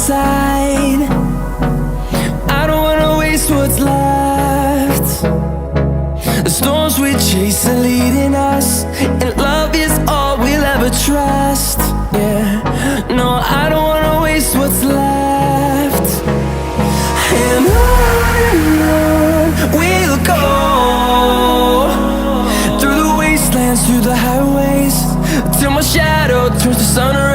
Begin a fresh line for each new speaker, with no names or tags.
inside. I don't wanna waste what's left. The storms we chase are leading us, and love is all we'll ever trust. Yeah, no, I don't wanna waste what's left. And on we'll go, through the wastelands, through the highways, till my shadow turns to sun